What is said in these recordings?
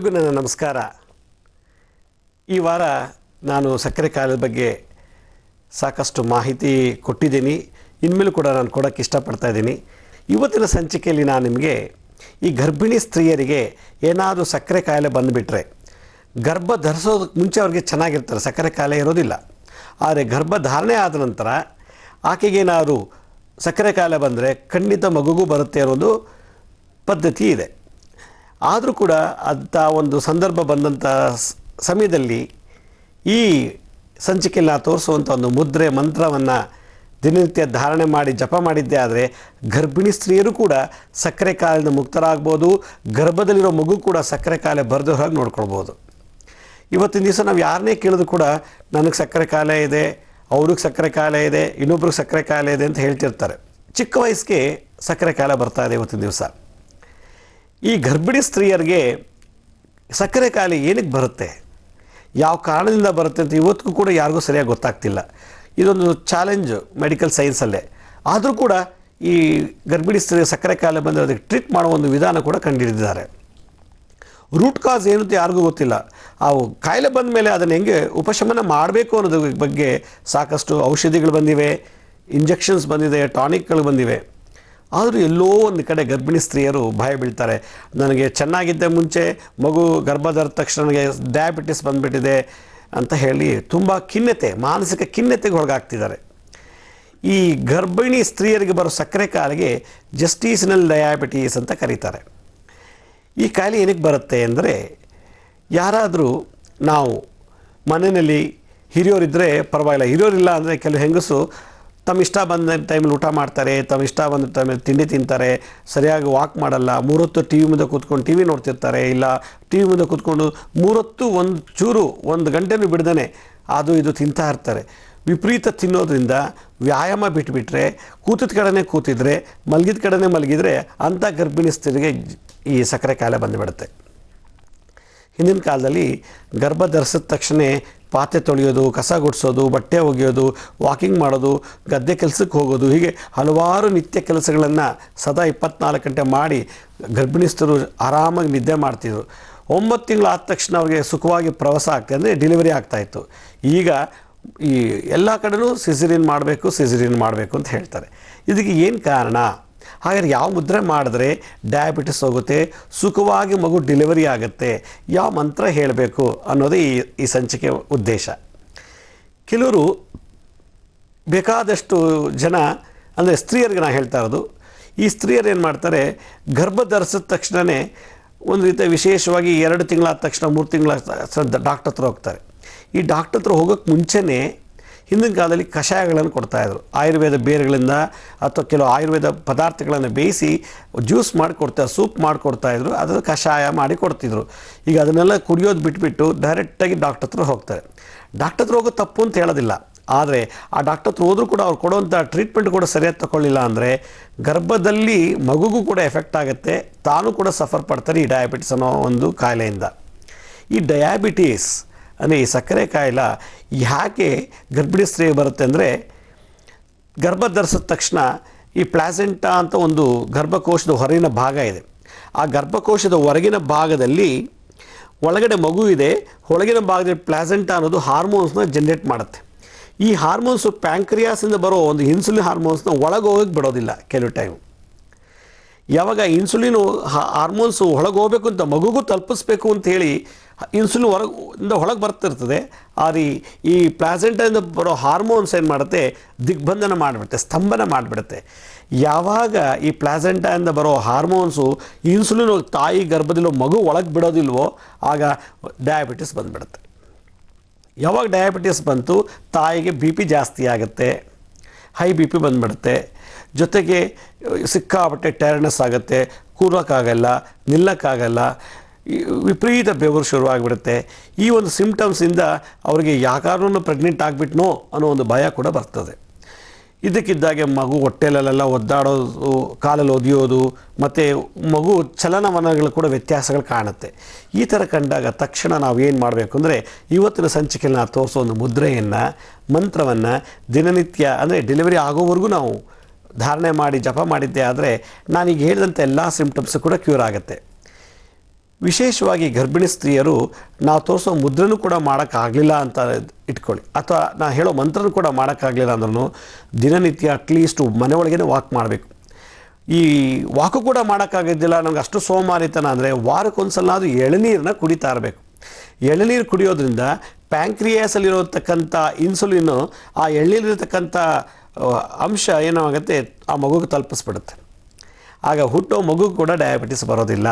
ಎಲ್ಲರಿಗೂ ನನ್ನ ನಮಸ್ಕಾರ. ಈ ವಾರ ನಾನು ಸಕ್ಕರೆ ಕಾಯಿಲೆ ಬಗ್ಗೆ ಸಾಕಷ್ಟು ಮಾಹಿತಿ ಕೊಟ್ಟಿದ್ದೀನಿ. ಇನ್ಮೇಲೂ ಕೂಡ ನಾನು ಕೊಡೋಕ್ಕೆ ಇಷ್ಟಪಡ್ತಾ ಇದ್ದೀನಿ. ಇವತ್ತಿನ ಸಂಚಿಕೆಯಲ್ಲಿ ನಾನು ನಿಮಗೆ ಈ ಗರ್ಭಿಣಿ ಸ್ತ್ರೀಯರಿಗೆ ಏನಾದರೂ ಸಕ್ಕರೆ ಕಾಯಿಲೆ ಬಂದುಬಿಟ್ರೆ, ಗರ್ಭ ಧರಿಸೋದಕ್ಕೆ ಮುಂಚೆ ಅವ್ರಿಗೆ ಚೆನ್ನಾಗಿರ್ತಾರೆ, ಸಕ್ಕರೆ ಕಾಯಿಲೆ ಇರೋದಿಲ್ಲ. ಆದರೆ ಗರ್ಭಧಾರಣೆ ಆದ ನಂತರ ಆಕೆಗೇನಾದರೂ ಸಕ್ಕರೆ ಕಾಯಿಲೆ ಬಂದರೆ ಖಂಡಿತ ಮಗುಗೂ ಬರುತ್ತೆ ಅನ್ನೋದು ಪದ್ಧತಿ ಇದೆ. ಆದರೂ ಕೂಡ ಅಂಥ ಒಂದು ಸಂದರ್ಭ ಬಂದಂಥ ಸಮಯದಲ್ಲಿ ಈ ಸಂಚಿಕೆಯಲ್ಲಿ ನಾನು ತೋರಿಸುವಂಥ ಒಂದು ಮುದ್ರೆ ಮಂತ್ರವನ್ನು ದಿನನಿತ್ಯ ಧಾರಣೆ ಮಾಡಿ ಜಪ ಮಾಡಿದ್ದೇ ಆದರೆ ಗರ್ಭಿಣಿ ಸ್ತ್ರೀಯರು ಕೂಡ ಸಕ್ಕರೆ ಕಾಯಿಲೆಯಿಂದ ಮುಕ್ತರಾಗ್ಬೋದು. ಗರ್ಭದಲ್ಲಿರೋ ಮಗು ಕೂಡ ಸಕ್ಕರೆ ಕಾಯಿಲೆ ಬರದೇ ಹಾಗೆ ನೋಡ್ಕೊಳ್ಬೋದು. ಇವತ್ತಿನ ದಿವಸ ನಾವು ಯಾರನ್ನೇ ಕೇಳಿದ್ರು ಕೂಡ ನನಗೆ ಸಕ್ಕರೆ ಕಾಯಿಲೆ ಇದೆ, ಅವ್ರಿಗೆ ಸಕ್ಕರೆ ಕಾಯಿಲೆ ಇದೆ, ಇನ್ನೊಬ್ರಿಗೆ ಸಕ್ಕರೆ ಕಾಯಿಲೆ ಇದೆ ಅಂತ ಹೇಳ್ತಿರ್ತಾರೆ. ಚಿಕ್ಕ ವಯಸ್ಸಿಗೆ ಸಕ್ಕರೆ ಕಾಯಿಲೆ ಬರ್ತಾ ಇದೆ ಇವತ್ತಿನ ದಿವಸ. ಈ ಗರ್ಭಿಣಿ ಸ್ತ್ರೀಯರಿಗೆ ಸಕ್ಕರೆ ಕಾಯಿಲೆ ಏನಕ್ಕೆ ಬರುತ್ತೆ, ಯಾವ ಕಾರಣದಿಂದ ಬರುತ್ತೆ ಅಂತ ಇವತ್ತಿಗೂ ಕೂಡ ಯಾರಿಗೂ ಸರಿಯಾಗಿ ಗೊತ್ತಾಗ್ತಿಲ್ಲ. ಇದೊಂದು ಚಾಲೆಂಜ್ ಮೆಡಿಕಲ್ ಸೈನ್ಸಲ್ಲೇ. ಆದರೂ ಕೂಡ ಈ ಗರ್ಭಿಣಿ ಸ್ತ್ರೀಯ ಸಕ್ಕರೆ ಕಾಯಿಲೆ ಬಂದರೆ ಅದಕ್ಕೆ ಟ್ರೀಟ್ ಮಾಡೋ ಒಂದು ವಿಧಾನ ಕೂಡ ಕಂಡುಹಿಡಿದಿದ್ದಾರೆ. ರೂಟ್ ಕಾಸ್ ಏನು ಅಂತ ಯಾರಿಗೂ ಗೊತ್ತಿಲ್ಲ. ಆ ಕಾಯಿಲೆ ಬಂದ ಮೇಲೆ ಅದನ್ನು ಹೆಂಗೆ ಉಪಶಮನ ಮಾಡಬೇಕು ಅನ್ನೋದ್ರ ಬಗ್ಗೆ ಸಾಕಷ್ಟು ಔಷಧಿಗಳು ಬಂದಿವೆ, ಇಂಜೆಕ್ಷನ್ಸ್ ಬಂದಿದೆ, ಟಾನಿಕ್ಗಳು ಬಂದಿವೆ. ಆದರೂ ಎಲ್ಲೋ ಒಂದು ಕಡೆ ಗರ್ಭಿಣಿ ಸ್ತ್ರೀಯರು ಭಯ ಬೀಳ್ತಾರೆ. ನನಗೆ ಚೆನ್ನಾಗಿದ್ದ ಮುಂಚೆ ಮಗು ಗರ್ಭಧರಿದ ತಕ್ಷಣ ನನಗೆ ಡಯಾಬಿಟಿಸ್ ಬಂದುಬಿಟ್ಟಿದೆ ಅಂತ ಹೇಳಿ ತುಂಬ ಖಿನ್ನತೆ, ಮಾನಸಿಕ ಖಿನ್ನತೆಗೆ ಒಳಗಾಗ್ತಿದ್ದಾರೆ. ಈ ಗರ್ಭಿಣಿ ಸ್ತ್ರೀಯರಿಗೆ ಬರೋ ಸಕ್ಕರೆ ಕಾಯಿಲೆಗೆ ಜಸ್ಟಿಷನಲ್ ಡಯಾಬಿಟೀಸ್ ಅಂತ ಕರೀತಾರೆ. ಈ ಕಾಯಿಲೆ ಏನಕ್ಕೆ ಬರುತ್ತೆ ಅಂದರೆ, ಯಾರಾದರೂ ನಾವು ಮನೆಯಲ್ಲಿ ಹಿರಿಯೋರಿದ್ದರೆ ಪರವಾಗಿಲ್ಲ, ಹಿರಿಯೋರಿಲ್ಲ ಅಂದರೆ ಕೆಲವು ಹೆಂಗಸು ತಮ್ಮ ಇಷ್ಟ ಬಂದ ಟೈಮಲ್ಲಿ ಊಟ ಮಾಡ್ತಾರೆ, ತಮ್ಮ ಇಷ್ಟ ಬಂದ ಟೈಮಲ್ಲಿ ತಿಂಡಿ ತಿಂತಾರೆ, ಸರಿಯಾಗಿ ವಾಕ್ ಮಾಡಲ್ಲ, ಮೂರೊತ್ತು ಟಿ ವಿ ಮುಂದೆ ಕೂತ್ಕೊಂಡು ಟಿ ವಿ ನೋಡ್ತಿರ್ತಾರೆ, ಇಲ್ಲ ಟಿ ವಿ ಮುಂದೆ ಕೂತ್ಕೊಂಡು ಮೂರೊತ್ತು ಒಂದು ಗಂಟೆನೂ ಬಿಡ್ದೇ ಅದು ಇದು ತಿಂತಾ ಇರ್ತಾರೆ. ವಿಪರೀತ ತಿನ್ನೋದ್ರಿಂದ ವ್ಯಾಯಾಮ ಬಿಟ್ಟುಬಿಟ್ರೆ, ಕೂತಿದ ಕಡೆನೇ ಕೂತಿದ್ರೆ, ಮಲಗಿದ ಕಡೆನೇ ಮಲಗಿದರೆ ಅಂಥ ಗರ್ಭಿಣಿ ಸ್ತ್ರೀಯರಿಗೆ ಈ ಸಕ್ಕರೆ ಕಾಯಿಲೆ ಬಂದುಬಿಡುತ್ತೆ. ಹಿಂದಿನ ಕಾಲದಲ್ಲಿ ಗರ್ಭ ಧರಿಸಿದ ತಕ್ಷಣ ಪಾತ್ರೆ ತೊಳೆಯೋದು, ಕಸ ಗುಡಿಸೋದು, ಬಟ್ಟೆ ಒಗೆಯೋದು, ವಾಕಿಂಗ್ ಮಾಡೋದು, ಗದ್ದೆ ಕೆಲಸಕ್ಕೆ ಹೋಗೋದು, ಹೀಗೆ ಹಲವಾರು ನಿತ್ಯ ಕೆಲಸಗಳನ್ನು ಸದಾ 24 ಗಂಟೆ ಮಾಡಿ ಗರ್ಭಿಣಿಸ್ತರು ಆರಾಮಾಗಿ ನಿದ್ದೆ ಮಾಡ್ತಿದ್ರು. 9 ತಿಂಗಳು ಆದ ತಕ್ಷಣ ಅವ್ರಿಗೆ ಸುಖವಾಗಿ ಪ್ರವಾಸ ಆಗ್ತದೆ, ಅಂದರೆ ಡೆಲಿವರಿ ಆಗ್ತಾಯಿತ್ತು. ಈಗ ಈ ಎಲ್ಲ ಕಡೆನೂ ಸಿಸೇರಿಯನ್ ಮಾಡಬೇಕು ಅಂತ ಹೇಳ್ತಾರೆ. ಇದಕ್ಕೆ ಏನು ಕಾರಣ? ಹಾಗಾದ್ರೆ ಯಾವ ಮುದ್ರೆ ಮಾಡಿದ್ರೆ ಡಯಾಬಿಟಿಸ್ ಹೋಗುತ್ತೆ, ಸುಖವಾಗಿ ಮಗು ಡೆಲಿವರಿ ಆಗುತ್ತೆ, ಯಾವ ಮಂತ್ರ ಹೇಳಬೇಕು ಅನ್ನೋದೇ ಈ ಸಂಚಿಕೆ ಉದ್ದೇಶ. ಕೆಲವರು ಬೇಕಾದಷ್ಟು ಜನ, ಅಂದರೆ ಸ್ತ್ರೀಯರಿಗೆ ನಾನು ಹೇಳ್ತಾ ಇರೋದು, ಈ ಸ್ತ್ರೀಯರು ಏನು ಮಾಡ್ತಾರೆ, ಗರ್ಭ ಧರಿಸಿದ ತಕ್ಷಣವೇ ಒಂದು ರೀತಿಯ ವಿಶೇಷವಾಗಿ 2 ತಿಂಗಳಾದ ತಕ್ಷಣ 3 ತಿಂಗಳ ಡಾಕ್ಟರ್ ಹತ್ರ ಹೋಗ್ತಾರೆ. ಈ ಡಾಕ್ಟರ್ ಹತ್ರ ಹೋಗೋಕ್ಕೆ ಮುಂಚೆನೇ ಹಿಂದಿನ ಕಾಲದಲ್ಲಿ ಕಷಾಯಗಳನ್ನು ಕೊಡ್ತಾಯಿದ್ರು. ಆಯುರ್ವೇದ ಬೇರುಗಳಿಂದ ಅಥವಾ ಕೆಲವು ಆಯುರ್ವೇದ ಪದಾರ್ಥಗಳನ್ನು ಬೇಯಿಸಿ ಜ್ಯೂಸ್ ಮಾಡಿಕೊಡ್ತಾರೆ, ಸೂಪ್ ಮಾಡಿಕೊಡ್ತಾಯಿದ್ರು, ಅದನ್ನು ಕಷಾಯ ಮಾಡಿ ಕೊಡ್ತಿದ್ರು. ಈಗ ಅದನ್ನೆಲ್ಲ ಕುಡಿಯೋದು ಬಿಟ್ಬಿಟ್ಟು ಡೈರೆಕ್ಟಾಗಿ ಡಾಕ್ಟರ್ ಹತ್ರ ಹೋಗ್ತಾರೆ. ಡಾಕ್ಟರ್ ಹತ್ರ ಹೋಗೋದು ತಪ್ಪು ಅಂತ ಹೇಳೋದಿಲ್ಲ, ಆದರೆ ಆ ಡಾಕ್ಟರ್ ಹತ್ರ ಹೋದರೂ ಕೂಡ ಅವ್ರು ಕೊಡುವಂಥ ಟ್ರೀಟ್ಮೆಂಟ್ ಕೂಡ ಸರಿಯಾಗಿ ತಗೊಳ್ಳಿಲ್ಲ ಅಂದರೆ ಗರ್ಭದಲ್ಲಿ ಮಗುಗೂ ಕೂಡ ಎಫೆಕ್ಟ್ ಆಗುತ್ತೆ, ತಾನು ಕೂಡ ಸಫರ್ ಪಡ್ತಾರೆ ಈ ಡಯಾಬಿಟಿಸ್ ಅನ್ನೋ ಒಂದು ಕಾಯಿಲೆಯಿಂದ. ಈ ಡಯಾಬಿಟೀಸ್ ಅಂದರೆ ಈ ಸಕ್ಕರೆ ಕಾಯಿಲೆ ಯಾಕೆ ಗರ್ಭಿಣಿ ಸ್ತ್ರೀ ಬರುತ್ತೆ ಅಂದರೆ, ಗರ್ಭ ಧರಿಸಿದ ತಕ್ಷಣ ಈ ಪ್ಲಾಸೆಂಟಾ ಅಂತ ಒಂದು ಗರ್ಭಕೋಶದ ಹೊರಗಿನ ಭಾಗ ಇದೆ. ಆ ಗರ್ಭಕೋಶದ ಹೊರಗಿನ ಭಾಗದಲ್ಲಿ ಒಳಗಡೆ ಮಗು ಇದೆ, ಒಳಗಿನ ಭಾಗದಲ್ಲಿ ಪ್ಲಾಸೆಂಟಾ ಅನ್ನೋದು ಹಾರ್ಮೋನ್ಸ್ನ ಜನ್ರೇಟ್ ಮಾಡುತ್ತೆ. ಈ ಹಾರ್ಮೋನ್ಸು ಪ್ಯಾಂಕ್ರಿಯಾಸಿಂದ ಬರೋ ಒಂದು ಇನ್ಸುಲಿನ್ ಹಾರ್ಮೋನ್ಸ್ನ ಒಳಗೆ ಹೋಗಕ್ಕೆ ಬಿಡೋದಿಲ್ಲ. ಕೆಲವು ಟೈಮು ಯಾವಾಗ ಇನ್ಸುಲಿನು ಹಾರ್ಮೋನ್ಸು ಒಳಗೆ ಹೋಗಬೇಕು ಅಂತ ಮಗುಗೂ ತಲುಪಿಸ್ಬೇಕು ಅಂಥೇಳಿ ಇನ್ಸುಲಿನ್ ಒಳಗೆ ಬರ್ತಿರ್ತದೆ, ಆದರೆ ಈ ಪ್ಲಾಸೆಂಟಾದಿಂದ ಬರೋ ಹಾರ್ಮೋನ್ಸ್ ಏನು ಮಾಡುತ್ತೆ, ದಿಗ್ಬಂಧನ ಮಾಡಿಬಿಡುತ್ತೆ, ಸ್ತಂಭನ ಮಾಡಿಬಿಡುತ್ತೆ. ಯಾವಾಗ ಈ ಪ್ಲಾಸೆಂಟಾಯಿಂದ ಬರೋ ಹಾರ್ಮೋನ್ಸು ಇನ್ಸುಲಿನ್ ತಾಯಿ ಗರ್ಭದಲ್ಲೋ ಮಗು ಒಳಗೆ ಬಿಡೋದಿಲ್ವೋ ಆಗ ಡಯಾಬಿಟಿಸ್ ಬಂದುಬಿಡುತ್ತೆ. ಯಾವಾಗ ಡಯಾಬಿಟಿಸ್ ಬಂತು, ತಾಯಿಗೆ BP ಜಾಸ್ತಿ ಆಗುತ್ತೆ, ಹೈ BP ಬಂದುಬಿಡುತ್ತೆ, ಜೊತೆಗೆ ಸಿಕ್ಕಾಪಟ್ಟೆ ಟೈರ್ಡ್ನೆಸ್ ಆಗುತ್ತೆ, ಕೂರೋಕ್ಕಾಗಲ್ಲ, ನಿಲ್ಲಕ್ಕಾಗಲ್ಲ, ವಿಪರೀತ ಬೆವರು ಶುರುವಾಗಿಬಿಡುತ್ತೆ. ಈ ಒಂದು ಸಿಂಪ್ಟಮ್ಸಿಂದ ಅವರಿಗೆ ಯಾಕಾದ್ರೂ ಪ್ರೆಗ್ನೆಂಟ್ ಆಗಿಬಿಟ್ನೋ ಅನ್ನೋ ಒಂದು ಭಯ ಕೂಡ ಬರ್ತದೆ. ಇದಕ್ಕಿದ್ದಾಗೆ ಮಗು ಹೊಟ್ಟೆಲೆಲ್ಲ ಒದ್ದಾಡೋದು, ಕಾಲಲ್ಲಿ ಒದಿಯೋದು, ಮತ್ತು ಮಗು ಚಲನವಲನಗಳು ಕೂಡ ವ್ಯತ್ಯಾಸಗಳು ಕಾಣುತ್ತೆ. ಈ ಥರ ಕಂಡಾಗ ತಕ್ಷಣ ನಾವು ಏನು ಮಾಡಬೇಕು ಅಂದರೆ, ಇವತ್ತಿನ ಸಂಚಿಕೆಯಲ್ಲಿ ನಾವು ತೋರಿಸೋ ಒಂದು ಮುದ್ರೆಯನ್ನು, ಮಂತ್ರವನ್ನು ದಿನನಿತ್ಯ ಅಂದರೆ ಡೆಲಿವರಿ ಆಗೋವರೆಗೂ ನಾವು ಧಾರಣೆ ಮಾಡಿ ಜಪ ಮಾಡಿದ್ದೆ ಆದರೆ ನಾನೀಗ ಹೇಳಿದಂಥ ಎಲ್ಲ ಸಿಂಪ್ಟಮ್ಸು ಕೂಡ ಕ್ಯೂರ್ ಆಗುತ್ತೆ. ವಿಶೇಷವಾಗಿ ಗರ್ಭಿಣಿ ಸ್ತ್ರೀಯರು ನಾವು ತೋರಿಸೋ ಮುದ್ರೆನೂ ಕೂಡ ಮಾಡೋಕ್ಕಾಗಲಿಲ್ಲ ಅಂತ ಇಟ್ಕೊಳ್ಳಿ, ಅಥವಾ ನಾ ಹೇಳೋ ಮಂತ್ರನೂ ಕೂಡ ಮಾಡೋಕ್ಕಾಗಲಿಲ್ಲ ಅಂದ್ರೂ ದಿನನಿತ್ಯ ಅಟ್ಲೀಸ್ಟ್ ಮನೆ ಒಳಗೇ ವಾಕ್ ಮಾಡಬೇಕು. ಈ ವಾಕು ಕೂಡ ಮಾಡೋಕ್ಕಾಗೋದಿಲ್ಲ, ನನಗೆ ಅಷ್ಟು ಸೋಮಾರಿತನ ಅಂದರೆ ವಾರಕ್ಕೊಂದ್ಸಲ ಅದು ಎಳನೀರನ್ನ ಕುಡಿತಾ ಇರಬೇಕು. ಎಳನೀರು ಕುಡಿಯೋದ್ರಿಂದ ಪ್ಯಾಂಕ್ರಿಯಾಸಲ್ಲಿರತಕ್ಕಂಥ ಇನ್ಸುಲಿನ್ನು ಆ ಎಳ್ನೀರಿರ್ತಕ್ಕಂಥ ಅಂಶ ಏನಾಗುತ್ತೆ ಆ ಮಗುಗೆ ತಲುಪಿಸ್ಬಿಡುತ್ತೆ. ಆಗ ಹುಟ್ಟೋ ಮಗು ಕೂಡ ಡಯಾಬಿಟಿಸ್ ಬರೋದಿಲ್ಲ.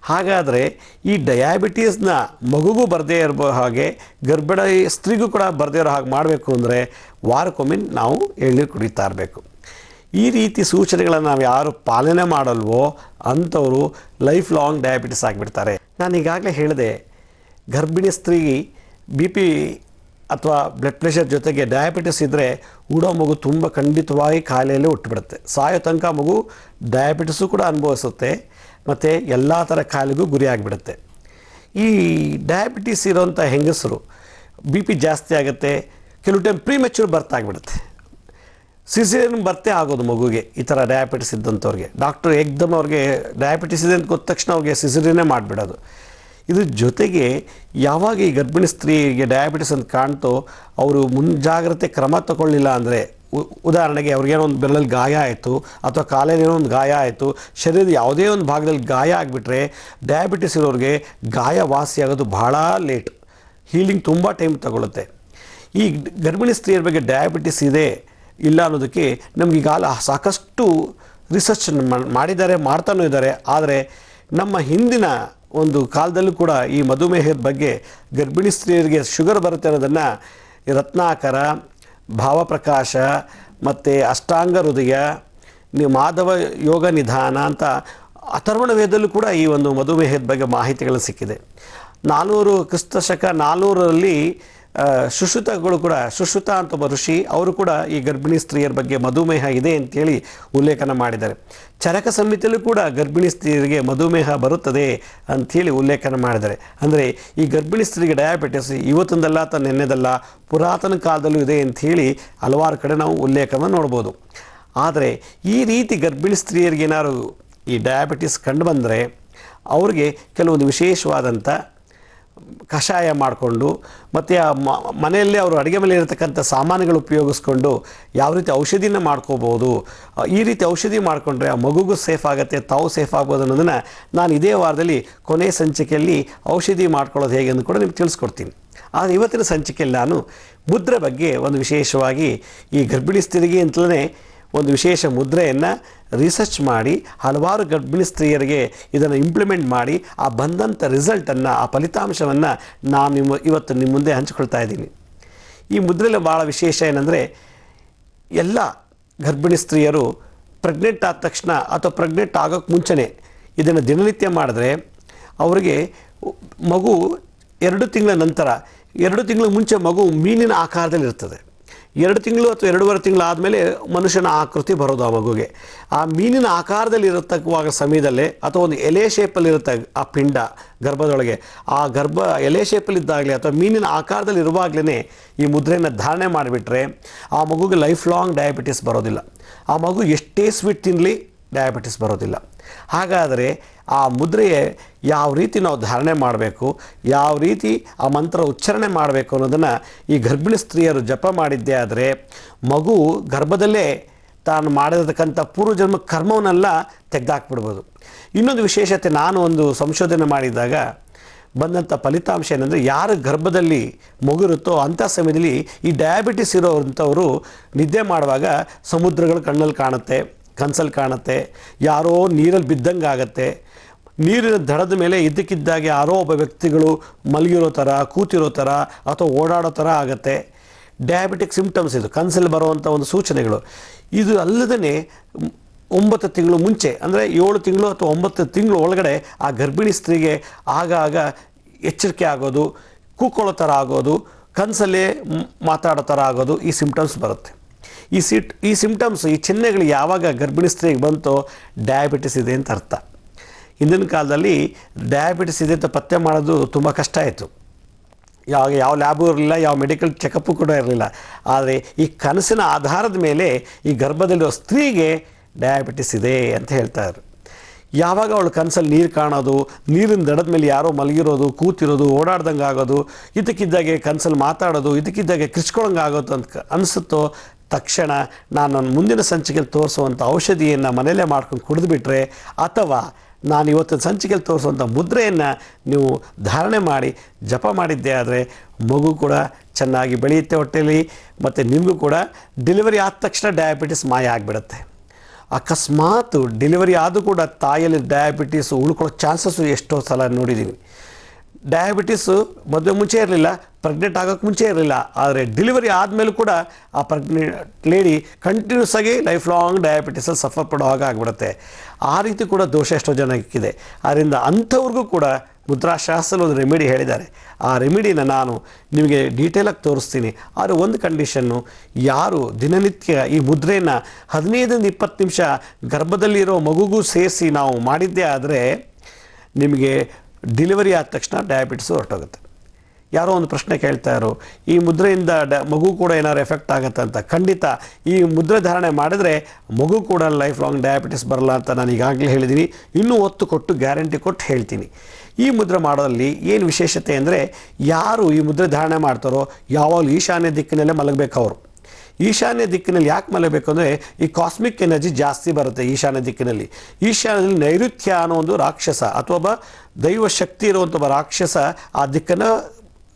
ಹಾಗಾದರೆ ಈ ಡಯಾಬಿಟೀಸ್ನ ಮಗುಗೂ ಬರದೇ ಇರೋ ಹಾಗೆ ಗರ್ಭಿಣಿ ಸ್ತ್ರೀಗೂ ಕೂಡ ಬರದೇ ಇರೋ ಹಾಗೆ ಮಾಡಬೇಕು ಅಂದರೆ ವಾರಕ್ಕೊಮ್ಮೆ ನಾವು ಎಳ್ನೀರು ಕುಡಿತಾ ಇರಬೇಕು. ಈ ರೀತಿ ಸೂಚನೆಗಳನ್ನು ನಾವು ಯಾರು ಪಾಲನೆ ಮಾಡಲ್ವೋ ಅಂಥವರು ಲೈಫ್ ಲಾಂಗ್ ಡಯಾಬಿಟಿಸ್ ಆಗಿಬಿಡ್ತಾರೆ. ನಾನು ಈಗಾಗಲೇ ಹೇಳಿದೆ, ಗರ್ಭಿಣಿ ಸ್ತ್ರೀಗೆ BP ಅಥವಾ ಬ್ಲಡ್ ಪ್ರೆಷರ್ ಜೊತೆಗೆ ಡಯಾಬಿಟಿಸ್ ಇದ್ದರೆ ಉಡೋ ಮಗು ತುಂಬ ಖಂಡಿತವಾಗಿ ಕಾಯಿಲೆಯಲ್ಲೇ ಹುಟ್ಟುಬಿಡುತ್ತೆ. ಸಾಯೋ ತನಕ ಮಗು ಡಯಾಬಿಟಿಸು ಕೂಡ ಅನುಭವಿಸುತ್ತೆ ಮತ್ತು ಎಲ್ಲ ಥರ ಕಾಯಿಲೆಗೂ ಗುರಿ ಆಗಿಬಿಡುತ್ತೆ. ಈ ಡಯಾಬಿಟಿಸ್ ಇರೋಂಥ ಹೆಂಗಸರು BP ಜಾಸ್ತಿ ಆಗುತ್ತೆ, ಕೆಲವು ಟೈಮ್ ಪ್ರೀಮೆಚ್ಯೂರ್ ಬರ್ತ್ ಆಗಿಬಿಡುತ್ತೆ. ಸಿಸೇರಿಯನ್ ಬರ್ತೇ ಆಗೋದು ಮಗುಗೆ. ಈ ಥರ ಡಯಾಬಿಟಿಸ್ ಇದ್ದಂಥವ್ರಿಗೆ ಡಾಕ್ಟ್ರು ಏಕ್ದಮ್ ಅವ್ರಿಗೆ ಡಯಾಬಿಟಿಸ್ ಇದೆ ಅಂತ ಗೊತ್ತ ತಕ್ಷಣ ಅವ್ರಿಗೆ ಸಿಸೇರಿಯನ್ನೇ ಮಾಡಿಬಿಡೋದು. ಇದ್ರ ಜೊತೆಗೆ ಯಾವಾಗ ಈ ಗರ್ಭಿಣಿ ಸ್ತ್ರೀಗೆ ಡಯಾಬಿಟಿಸ್ ಅಂತ ಕಾಣ್ತೋ ಅವರು ಮುಂಜಾಗ್ರತೆ ಕ್ರಮ ತಗೊಳ್ಳಿಲ್ಲ ಅಂದರೆ, ಉದಾಹರಣೆಗೆ ಅವ್ರಿಗೇನೋ ಒಂದು ಬೆರಳಲ್ಲಿ ಗಾಯ ಆಯಿತು ಅಥವಾ ಕಾಲೇನೇನೋ ಒಂದು ಗಾಯ ಆಯಿತು, ಶರೀರದ ಯಾವುದೇ ಒಂದು ಭಾಗದಲ್ಲಿ ಗಾಯ ಆಗಿಬಿಟ್ರೆ ಡಯಾಬಿಟಿಸ್ ಇರೋರಿಗೆ ಗಾಯ ವಾಸಿ ಆಗೋದು ಭಾಳ ಲೇಟ್, ಹೀಲಿಂಗ್ ತುಂಬ ಟೈಮ್ ತಗೊಳುತ್ತೆ. ಈ ಗರ್ಭಿಣಿ ಸ್ತ್ರೀಯರ ಬಗ್ಗೆ ಡಯಾಬಿಟಿಸ್ ಇದೆ ಇಲ್ಲ ಅನ್ನೋದಕ್ಕೆ ನಮಗೀಗಾಲ ಸಾಕಷ್ಟು ರಿಸರ್ಚ್ ಮಾಡಿದ್ದಾರೆ, ಮಾಡ್ತಾನೂ ಇದ್ದಾರೆ. ಆದರೆ ನಮ್ಮ ಹಿಂದಿನ ಒಂದು ಕಾಲದಲ್ಲೂ ಕೂಡ ಈ ಮಧುಮೇಹದ ಬಗ್ಗೆ ಗರ್ಭಿಣಿ ಸ್ತ್ರೀಯರಿಗೆ ಶುಗರ್ ಬರುತ್ತೆ ಅನ್ನೋದನ್ನು ರತ್ನಾಕರ, ಭಾವಪ್ರಕಾಶ ಮತ್ತು ಅಷ್ಟಾಂಗ ಹೃದಯ, ಮಾಧವ ಯೋಗ ನಿಧಾನ ಅಂತ ಅಥರ್ವಣ ವೇದಲ್ಲೂ ಕೂಡ ಈ ಒಂದು ಮಧುಮೇಹದ ಬಗ್ಗೆ ಮಾಹಿತಿಗಳು ಸಿಕ್ಕಿದೆ. 400 ಕ್ರಿಸ್ತಶಕ 400ರಲ್ಲಿ ಸುಶ್ರುತಗಳು ಕೂಡ, ಸುಶ್ರುತ ಅಂತ ಒಬ್ಬ ಋಷಿ, ಅವರು ಕೂಡ ಈ ಗರ್ಭಿಣಿ ಸ್ತ್ರೀಯರ ಬಗ್ಗೆ ಮಧುಮೇಹ ಇದೆ ಅಂತೇಳಿ ಉಲ್ಲೇಖನ ಮಾಡಿದ್ದಾರೆ. ಚರಕ ಸಂಹಿತೆಯಲ್ಲೂ ಕೂಡ ಗರ್ಭಿಣಿ ಸ್ತ್ರೀಯರಿಗೆ ಮಧುಮೇಹ ಬರುತ್ತದೆ ಅಂಥೇಳಿ ಉಲ್ಲೇಖನ ಮಾಡಿದ್ದಾರೆ. ಅಂದರೆ ಈ ಗರ್ಭಿಣಿ ಸ್ತ್ರೀಗೆ ಡಯಾಬಿಟಿಸ್ ಇವತ್ತೊಂದಲ್ಲ ಅಥವಾ ನೆನ್ನೆದಲ್ಲ, ಪುರಾತನ ಕಾಲದಲ್ಲೂ ಇದೆ ಅಂಥೇಳಿ ಹಲವಾರು ಕಡೆ ನಾವು ಉಲ್ಲೇಖವನ್ನು ನೋಡ್ಬೋದು. ಆದರೆ ಈ ರೀತಿ ಗರ್ಭಿಣಿ ಸ್ತ್ರೀಯರಿಗೆ ಏನಾದ್ರು ಈ ಡಯಾಬಿಟಿಸ್ ಕಂಡು ಬಂದರೆ ಅವ್ರಿಗೆ ಕೆಲವೊಂದು ವಿಶೇಷವಾದಂಥ ಕಷಾಯ ಮಾಡಿಕೊಂಡು ಮತ್ತು ಆ ಮನೆಯಲ್ಲೇ ಅವರು ಅಡುಗೆ ಮೇಲೆ ಇರತಕ್ಕಂಥ ಸಾಮಾನುಗಳು ಉಪಯೋಗಿಸ್ಕೊಂಡು ಯಾವ ರೀತಿ ಔಷಧಿನ ಮಾಡ್ಕೋಬೋದು, ಈ ರೀತಿ ಔಷಧಿ ಮಾಡಿಕೊಂಡ್ರೆ ಆ ಮಗುಗೂ ಸೇಫ್ ಆಗುತ್ತೆ, ತಾವು ಸೇಫ್ ಆಗ್ಬೋದು ಅನ್ನೋದನ್ನು ನಾನು ಇದೇ ವಾರದಲ್ಲಿ ಕೊನೆ ಸಂಚಿಕೆಯಲ್ಲಿ ಔಷಧಿ ಮಾಡ್ಕೊಳ್ಳೋದು ಹೇಗೆ ಅಂತ ಕೂಡ ನಿಮ್ಗೆ ತಿಳಿಸ್ಕೊಡ್ತೀನಿ. ಆದರೆ ಇವತ್ತಿನ ಸಂಚಿಕೆಯಲ್ಲಿ ನಾನು ಮುದ್ರೆ ಬಗ್ಗೆ ಒಂದು ವಿಶೇಷವಾಗಿ ಈ ಗರ್ಭಿಣಿ ಸ್ತ್ರೀಯರಿಗೆ ಅಂತಲೇ ಒಂದು ವಿಶೇಷ ಮುದ್ರೆಯನ್ನು ರಿಸರ್ಚ್ ಮಾಡಿ ಹಲವಾರು ಗರ್ಭಿಣಿ ಸ್ತ್ರೀಯರಿಗೆ ಇದನ್ನು ಇಂಪ್ಲಿಮೆಂಟ್ ಮಾಡಿ ಆ ಬಂದಂಥ ರಿಸಲ್ಟನ್ನು, ಆ ಫಲಿತಾಂಶವನ್ನು ನಾನು ಇವತ್ತು ನಿಮ್ಮ ಮುಂದೆ ಹಂಚಿಕೊಳ್ತಾ ಇದ್ದೀನಿ. ಈ ಮುದ್ರೆಯಲ್ಲಿ ಭಾಳ ವಿಶೇಷ ಏನಂದರೆ, ಎಲ್ಲ ಗರ್ಭಿಣಿ ಸ್ತ್ರೀಯರು ಪ್ರೆಗ್ನೆಂಟ್ ಆದ ತಕ್ಷಣ ಅಥವಾ ಪ್ರೆಗ್ನೆಂಟ್ ಆಗೋಕ್ಕೆ ಮುಂಚೆನೇ ಇದನ್ನು ದಿನನಿತ್ಯ ಮಾಡಿದ್ರೆ ಅವರಿಗೆ ಮಗು 2 ತಿಂಗಳ ನಂತರ, 2 ತಿಂಗಳ ಮುಂಚೆ ಮಗು ಮೀನಿನ ಆಕಾರದಲ್ಲಿರ್ತದೆ. 2 ತಿಂಗಳು ಅಥವಾ 2.5 ತಿಂಗಳು ಆದಮೇಲೆ ಮನುಷ್ಯನ ಆಕೃತಿ ಬರೋದು ಆ ಮಗುಗೆ. ಆ ಮೀನಿನ ಆಕಾರದಲ್ಲಿ ಇರತಕ್ಕವಾಗ ಸಮಯದಲ್ಲೇ ಅಥವಾ ಒಂದು ಎಲೆ ಶೇಪಲ್ಲಿರುತ್ತೆ ಆ ಪಿಂಡ ಗರ್ಭದೊಳಗೆ, ಆ ಗರ್ಭ ಎಲೆ ಶೇಪಲ್ಲಿದ್ದಾಗಲೇ ಅಥವಾ ಮೀನಿನ ಆಕಾರದಲ್ಲಿ ಇರುವಾಗಲೇ ಈ ಮುದ್ರೆಯನ್ನು ಧಾರಣೆ ಮಾಡಿಬಿಟ್ರೆ ಆ ಮಗುಗೆ ಲೈಫ್ ಲಾಂಗ್ ಡಯಾಬಿಟಿಸ್ ಬರೋದಿಲ್ಲ. ಆ ಮಗು ಎಷ್ಟೇ ಸ್ವೀಟ್ ತಿನ್ನಲಿ ಡಯಾಬಿಟಿಸ್ ಬರೋದಿಲ್ಲ. ಹಾಗಾದರೆ ಆ ಮುದ್ರೆಯ ಯಾವ ರೀತಿ ನಾವು ಧಾರಣೆ ಮಾಡಬೇಕು, ಯಾವ ರೀತಿ ಆ ಮಂತ್ರ ಉಚ್ಚಾರಣೆ ಮಾಡಬೇಕು ಅನ್ನೋದನ್ನು ಈ ಗರ್ಭಿಣಿ ಸ್ತ್ರೀಯರು ಜಪ ಮಾಡಿದ್ದೇ ಆದರೆ ಮಗು ಗರ್ಭದಲ್ಲೇ ತಾನು ಮಾಡಿರತಕ್ಕಂಥ ಪೂರ್ವಜನ್ಮ ಕರ್ಮವನ್ನೆಲ್ಲ ತೆಗೆದಾಕ್ಬಿಡ್ಬೋದು. ಇನ್ನೊಂದು ವಿಶೇಷತೆ, ನಾನು ಒಂದು ಸಂಶೋಧನೆ ಮಾಡಿದಾಗ ಬಂದಂಥ ಫಲಿತಾಂಶ ಏನಂದರೆ, ಯಾರ ಗರ್ಭದಲ್ಲಿ ಮಗು ಇರುತ್ತೋ ಅಂಥ ಸಮಯದಲ್ಲಿ ಈ ಡಯಾಬಿಟಿಸ್ ಇರೋವಂಥವರು ನಿದ್ದೆ ಮಾಡುವಾಗ ಸಮುದ್ರಗಳು ಕಣ್ಣಲ್ಲಿ ಕಾಣುತ್ತೆ, ಕನಸಲ್ಲಿ ಕಾಣುತ್ತೆ, ಯಾರೋ ನೀರಲ್ಲಿ ಬಿದ್ದಂಗೆ ಆಗುತ್ತೆ, ನೀರಿನ ದಡದ ಮೇಲೆ ಇದ್ದಕ್ಕಿದ್ದಾಗೆ ಯಾರೋ ಒಬ್ಬ ವ್ಯಕ್ತಿಗಳು ಮಲಗಿರೋ ಥರ, ಕೂತಿರೋ ಥರ ಅಥವಾ ಓಡಾಡೋ ಥರ ಆಗುತ್ತೆ. ಡಯಾಬಿಟಿಕ್ ಸಿಂಪ್ಟಮ್ಸ್ ಇದು, ಕನಸಲ್ಲಿ ಬರುವಂಥ ಒಂದು ಸೂಚನೆಗಳು. ಇದು ಅಲ್ಲದೇ 9 ತಿಂಗಳು ಮುಂಚೆ, ಅಂದರೆ 7 ತಿಂಗಳು ಅಥವಾ 9 ತಿಂಗಳು ಒಳಗಡೆ ಆ ಗರ್ಭಿಣಿ ಸ್ತ್ರೀಗೆ ಆಗಾಗ ಎಚ್ಚರಿಕೆ ಆಗೋದು, ಕೂಕೊಳ್ಳೋ ಥರ ಆಗೋದು, ಕನಸಲ್ಲೇ ಮಾತಾಡೋ ಥರ ಆಗೋದು, ಈ ಸಿಂಪ್ಟಮ್ಸ್ ಬರುತ್ತೆ. ಈ ಸಿಂಪ್ಟಮ್ಸ್, ಈ ಚಿಹ್ನೆಗಳು ಯಾವಾಗ ಗರ್ಭಿಣಿ ಸ್ತ್ರೀಗೆ ಬಂತೋ ಡಯಾಬಿಟಿಸ್ ಇದೆ ಅಂತ ಅರ್ಥ. ಹಿಂದಿನ ಕಾಲದಲ್ಲಿ ಡಯಾಬಿಟಿಸ್ ಇದೆ ಅಂತ ಪತ್ತೆ ಮಾಡೋದು ತುಂಬ ಕಷ್ಟ ಆಯಿತು. ಯಾವ ಲ್ಯಾಬು ಇರಲಿಲ್ಲ, ಯಾವ ಮೆಡಿಕಲ್ ಚೆಕಪ್ಪು ಕೂಡ ಇರಲಿಲ್ಲ. ಆದರೆ ಈ ಕನಸಿನ ಆಧಾರದ ಮೇಲೆ ಈ ಗರ್ಭದಲ್ಲಿರೋ ಸ್ತ್ರೀಗೆ ಡಯಾಬಿಟಿಸ್ ಇದೆ ಅಂತ ಹೇಳ್ತಾರೆ. ಯಾವಾಗ ಅವಳು ಕನಸಲ್ಲಿ ನೀರು ಕಾಣೋದು, ನೀರಿನ ದಡದ ಮೇಲೆ ಯಾರೋ ಮಲಗಿರೋದು, ಕೂತಿರೋದು, ಓಡಾಡ್ದಂಗೆ ಆಗೋದು, ಇದಕ್ಕಿದ್ದಾಗೆ ಕನಸಲ್ಲಿ ಮಾತಾಡೋದು, ಇದಕ್ಕಿದ್ದಾಗೆ ಕಿರ್ಚ್ಕೊಳಂಗೆ ಆಗೋದು ಅಂತ ಅನಿಸುತ್ತೋ ತಕ್ಷಣ ನಾನು ನನ್ನ ಮುಂದಿನ ಸಂಚಿಕೆಯಲ್ಲಿ ತೋರಿಸುವಂಥ ಔಷಧಿಯನ್ನು ಮನೆಯಲ್ಲೇ ಮಾಡ್ಕೊಂಡು ಕುಡಿದುಬಿಟ್ರೆ, ಅಥವಾ ನಾನು ಇವತ್ತಿನ ಸಂಚಿಕೆಯಲ್ಲಿ ತೋರಿಸುವಂಥ ಮುದ್ರೆಯನ್ನು ನೀವು ಧಾರಣೆ ಮಾಡಿ ಜಪ ಮಾಡಿದ್ದೇ ಆದರೆ ಮಗು ಕೂಡ ಚೆನ್ನಾಗಿ ಬೆಳೆಯುತ್ತೆ ಹೊಟ್ಟೆಯಲ್ಲಿ, ಮತ್ತು ನಿಮಗೂ ಕೂಡ ಡೆಲಿವರಿ ಆದ ತಕ್ಷಣ ಡಯಾಬಿಟಿಸ್ ಮಾಯ ಆಗಿಬಿಡುತ್ತೆ. ಅಕಸ್ಮಾತ್ ಡೆಲಿವರಿ ಆದರೂ ಕೂಡ ತಾಯಿಯಲ್ಲಿ ಡಯಾಬಿಟಿಸ್ ಉಳ್ಕೊಳ್ಳೋ ಚಾನ್ಸಸ್ಸು ಎಷ್ಟೋ ಸಲ ನೋಡಿದ್ದೀನಿ. ಡಯಾಬಿಟಿಸು ಮದುವೆ ಮುಂಚೆ ಇರಲಿಲ್ಲ, ಪ್ರೆಗ್ನೆಂಟ್ ಆಗೋಕ್ಕೆ ಮುಂಚೆ ಇರಲಿಲ್ಲ, ಆದರೆ ಡೆಲಿವರಿ ಆದಮೇಲೂ ಕೂಡ ಆ ಪ್ರೆಗ್ನೆಂಟ್ ಲೇಡಿ ಕಂಟಿನ್ಯೂಸ್ ಆಗಿ ಲೈಫ್ ಲಾಂಗ್ ಡಯಾಬಿಟಿಸಲ್ಲಿ ಸಫರ್ ಪಡೋ ಹಾಗೆ ಆಗಿಬಿಡುತ್ತೆ. ಆ ರೀತಿ ಕೂಡ ದೋಷ ಎಷ್ಟೋ ಜನಕ್ಕಿದೆ. ಆದ್ದರಿಂದ ಅಂಥವ್ರಿಗೂ ಕೂಡ ಮುದ್ರಾಶಾಸ್ತ್ರದಲ್ಲಿ ಒಂದು ರೆಮಿಡಿ ಹೇಳಿದ್ದಾರೆ. ಆ ರೆಮಿಡಿನ ನಾನು ನಿಮಗೆ ಡೀಟೇಲಾಗಿ ತೋರಿಸ್ತೀನಿ. ಆದರೆ ಒಂದು ಕಂಡೀಷನ್ನು, ಯಾರು ದಿನನಿತ್ಯ ಈ ಮುದ್ರೆಯನ್ನು 15-20 ನಿಮಿಷ ಗರ್ಭದಲ್ಲಿರೋ ಮಗುಗೂ ಸೇರಿಸಿ ನಾವು ಮಾಡಿದ್ದೇ ಆದರೆ ನಿಮಗೆ ಡೆಲಿವರಿ ಆದ ತಕ್ಷಣ ಡಯಾಬಿಟಿಸು ಹೊರಟೋಗುತ್ತೆ. ಯಾರೋ ಒಂದು ಪ್ರಶ್ನೆ ಕೇಳ್ತಾಯಿರೋ, ಈ ಮುದ್ರೆಯಿಂದ ಮಗು ಕೂಡ ಏನಾದ್ರು ಎಫೆಕ್ಟ್ ಆಗುತ್ತೆ ಅಂತ. ಖಂಡಿತ ಈ ಮುದ್ರೆ ಧಾರಣೆ ಮಾಡಿದರೆ ಮಗು ಕೂಡ ಲೈಫ್ ಲಾಂಗ್ ಡಯಾಬಿಟಿಸ್ ಬರಲ್ಲ ಅಂತ ನಾನು ಈಗಾಗಲೇ ಹೇಳಿದ್ದೀನಿ. ಇನ್ನೂ ಒತ್ತು ಕೊಟ್ಟು ಗ್ಯಾರಂಟಿ ಕೊಟ್ಟು ಹೇಳ್ತೀನಿ. ಈ ಮುದ್ರೆ ಮಾಡೋದಲ್ಲಿ ಏನು ವಿಶೇಷತೆ ಅಂದರೆ, ಯಾರು ಈ ಮುದ್ರೆ ಧಾರಣೆ ಮಾಡ್ತಾರೋ ಯಾವಾಗಲೂ ಈಶಾನ್ಯ ದಿಕ್ಕಿನಲ್ಲೇ ಮಲಗಬೇಕು. ಅವರು ಈಶಾನ್ಯ ದಿಕ್ಕಿನಲ್ಲಿ ಯಾಕೆ ಮಲಗಬೇಕು ಅಂದರೆ, ಈ ಕಾಸ್ಮಿಕ್ ಎನರ್ಜಿ ಜಾಸ್ತಿ ಬರುತ್ತೆ ಈಶಾನ್ಯ ದಿಕ್ಕಿನಲ್ಲಿ. ಈಶಾನ್ಯದಲ್ಲಿ ನೈಋತ್ಯ ಅನ್ನೋ ಒಂದು ರಾಕ್ಷಸ ಅಥವಾ ಒಬ್ಬ ದೈವ ಶಕ್ತಿ ಇರುವಂಥ ಒಬ್ಬ ರಾಕ್ಷಸ ಆ ದಿಕ್ಕನ್ನು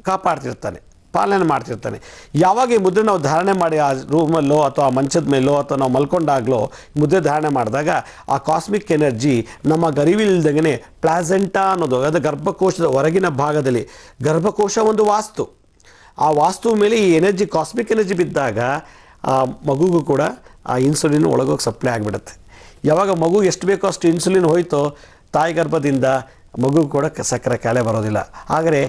ಕಾಪಾಡ್ತಿರ್ತಾನೆ, ಪಾಲನೆ ಮಾಡ್ತಿರ್ತಾನೆ. ಯಾವಾಗ ಈ ಮುದ್ರೆ ನಾವು ಧಾರಣೆ ಮಾಡಿ ಆ ರೂಮಲ್ಲೋ ಅಥವಾ ಮಂಚದ ಮೇಲೋ ಅಥವಾ ನಾವು ಮಲ್ಕೊಂಡಾಗಲೋ ಮುದ್ರೆ ಧಾರಣೆ ಮಾಡಿದಾಗ ಆ ಕಾಸ್ಮಿಕ್ ಎನರ್ಜಿ ನಮ್ಮ ಗರಿವಿಲ್ದಂಗೆ ಪ್ಲಾಸೆಂಟಾ ಅನ್ನೋದು, ಅದು ಗರ್ಭಕೋಶದ ಹೊರಗಿನ ಭಾಗದಲ್ಲಿ, ಗರ್ಭಕೋಶ ಒಂದು ವಾಸ್ತು, ಆ ವಾಸ್ತು ಮೇಲೆ ಈ ಎನರ್ಜಿ ಕಾಸ್ಮಿಕ್ ಎನರ್ಜಿ ಬಿದ್ದಾಗ ಆ ಮಗುಗೂ ಕೂಡ ಆ ಇನ್ಸುಲಿನ್ ಒಳಗೋಗಿ ಸಪ್ಲೈ ಆಗಿಬಿಡುತ್ತೆ. ಯಾವಾಗ ಮಗು ಎಷ್ಟು ಬೇಕೋ ಅಷ್ಟು ಇನ್ಸುಲಿನ್ ಹೋಯ್ತೋ ತಾಯಿ ಗರ್ಭದಿಂದ ಮಗು ಕೂಡ ಸಕ್ಕರೆ ಕಾಯಿಲೆ ಬರೋದಿಲ್ಲ. ಆದರೆ